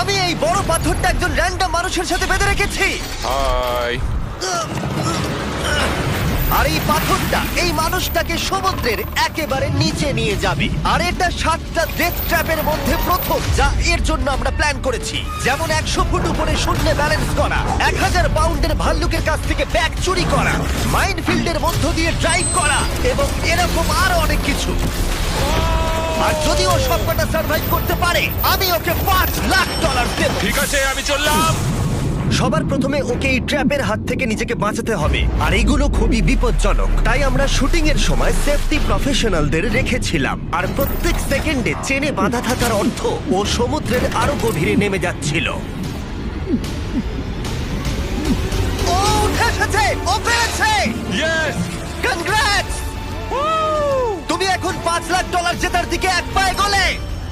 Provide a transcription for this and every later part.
আমি এই বড় পাথরটা একজন র্যান্ডম মানুষের সাথে বেঁধে রেখেছি। হাই। আর এই পাথরটা এই মানুষটাকে সমুদ্রের একেবারে নিচে নিয়ে যাবে। আর এটা 7টা ডেথ ট্র্যাপের মধ্যে প্রথম যা এর জন্য আমরা প্ল্যান করেছি। যেমন 100 ফুট উপরে শূন্যে ব্যালেন্স করা, 1000 পাউন্ডের ভাল্লুকের কাছ থেকে ব্যাগ চুরি করা, মাইনফিল্ডের মধ্য দিয়ে ড্রাইভ করা এবং এরকম আরো অনেক কিছু। আর যদি ও সবকটা সার্ভাইভ করতে পারে আমি ওকে $5,00,000 দেব। ঠিক আছে, আমি চললাম। সবার প্রথমে ওকে এই ট্র্যাপের হাত থেকে নিজেকে বাঁচাতে হবে, আর এগুলো খুবই বিপজ্জনক। তাই আমরা শুটিং এর সময় সেফটি প্রফেশনালদের রেখেছিলাম। আর প্রত্যেক সেকেন্ডে চেনে বাঁধা থাকার অর্থ ও সমুদ্রের আরো গভীরে নেমে যাচ্ছিল। ও উঠে এসেছে, ও পেরেছে। ইয়েস! কনগ্রাটস! তুমি এখন $5,00,000 জেতার দিকে এক পা এগোলে।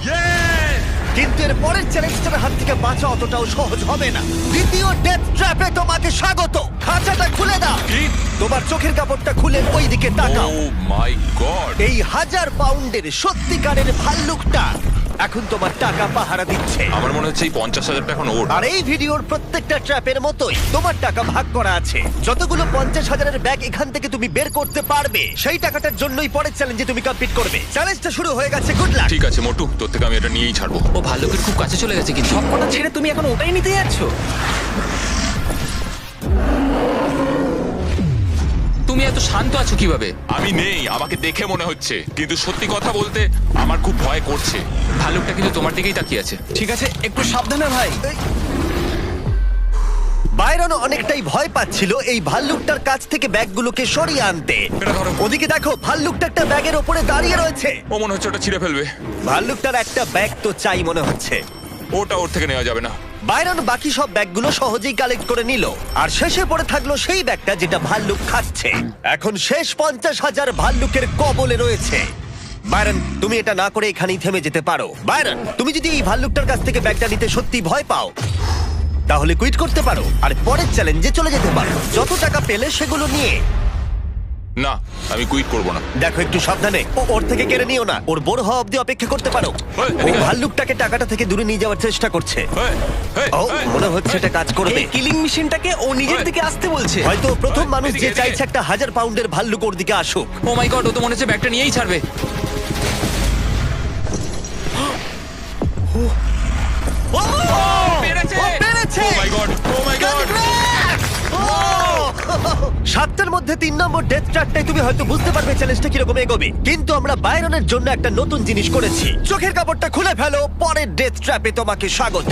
ইয়েস! কিন্তু এর পরের চ্যালেঞ্জটার হাত থেকে বাঁচা অতটাও সহজ হবে না। দ্বিতীয় ডেথ ট্র্যাপে তোমাকে স্বাগত। খাঁচাটা খুলে দাও। কি? তোমার চোখের কাপড়টা খুলে ওই দিকে তাকাও। ও মাই গড! এই 1000 পাউন্ডের সত্যিকারের ভাল্লুকটা এখন তোমার টাকা পাহারা দিচ্ছে। আমার মনে হচ্ছে এই 50,000টা এখন ওর। আর এই ভিডিওর প্রত্যেকটা ট্র্যাপের মতোই তোমার টাকা ভাগ করা আছে। যতগুলো 50,000-এর ব্যাগ এখান থেকে তুমি বের করতে পারবে সেই টাকাটার জন্যই পরের চ্যালেঞ্জে তুমি কমপ্লিট করবে। চ্যালেঞ্জটা শুরু হয়ে গেছে, গুড লাক। ঠিক আছে মোটু, তোর থেকে আমি এটা নিয়েই ছাড়বো। ও ভাল্লুকের খুব কাছে চলে গেছে, কিন্তু সবকটা ছেড়ে তুমি এখন ওটাই নিতে যাচ্ছ? তুমি এত শান্ত আছো কিভাবে? আমি নেই, আমাকে দেখে মনে হচ্ছে, কিন্তু সত্যি কথা বলতে আমার খুব ভয় করছে। ভাল্লুকটা কিন্তু তোমার দিকেই তাকিয়ে আছে। ঠিক আছে, একটু সাবধানে ভাই। বাইরন অনেকটাই ভয় পাচ্ছিল এই ভাল্লুকটার কাছ থেকে ব্যাগগুলোকে সরিয়ে আনতে। এটা ধরো। ওদিকে দেখো, ভাল্লুকটা একটা ব্যাগের ওপরে দাঁড়িয়ে রয়েছে। ও মনে হচ্ছে ওটা ছিঁড়ে ফেলবে। ভাল্লুকটার একটা ব্যাগ তো চাই মনে হচ্ছে। ওটা ওর থেকে নেওয়া যাবে না। বাইরন বাকি সব ব্যাগগুলো সহজেই কালেক্ট করে নিল, আর শেষে পড়ে থাকলো সেই ব্যাগটা যেটা ভাল্লুক খাচ্ছে। এখন শেষ 50,000 ভাল্লুকের কবলে রয়েছে। বাইরন, তুমি এটা না করে এখানেই থেমে যেতে পারো। বাইরন, তুমি যদি এই ভাল্লুকটার কাছ থেকে ব্যাগটা নিতে সত্যি ভয় পাও তাহলে কুইট করতে পারো আর পরের চ্যালেঞ্জে চলে যেতে পারো। যত টাকা পেলে সেগুলো নিয়ে। না, আমি কুইট করব না। দেখো, একটু সাবধানে, ওর থেকে কেড়ে নিও না। ওর বড় হওয়া অব্দি অপেক্ষা করতে পারো। ওই, ও এদিকে আয়। ভাল্লুকটাকে টাকাটা থেকে দূরে নিয়ে যাওয়ার চেষ্টা করছে। হেই, হেই, ও, হেই। মনে হচ্ছে এটা কাজ করবে। এই কিলিং মেশিনটাকে ও নিজের ওই। দিকে আসতে বলছে। হয়তো ও প্রথম মানুষ যে এদিকে, চাইছে একটা 1000 পাউন্ডের ভাল্লুক ওর দিকে আসুক। ও মাই গড, ও তো মনে হচ্ছে ব্যাগটা নিয়েই ছাড়বে। ও, পেরেছে! ও পেরেছে! Oh my God! Oh my God! Congrats! ও! 7টার মধ্যে 3 নম্বর ডেথ ট্র্যাপটাই তুমি হয়তো বুঝতে পারবে চ্যালেঞ্জটা কিরকম এগোবে। কিন্তু আমরা বাইরনের জন্য একটা নতুন জিনিস করেছি। চোখের কাপড়টা খুলে ফেলো, পরের ডেথ ট্র্যাপে তোমাকে স্বাগত।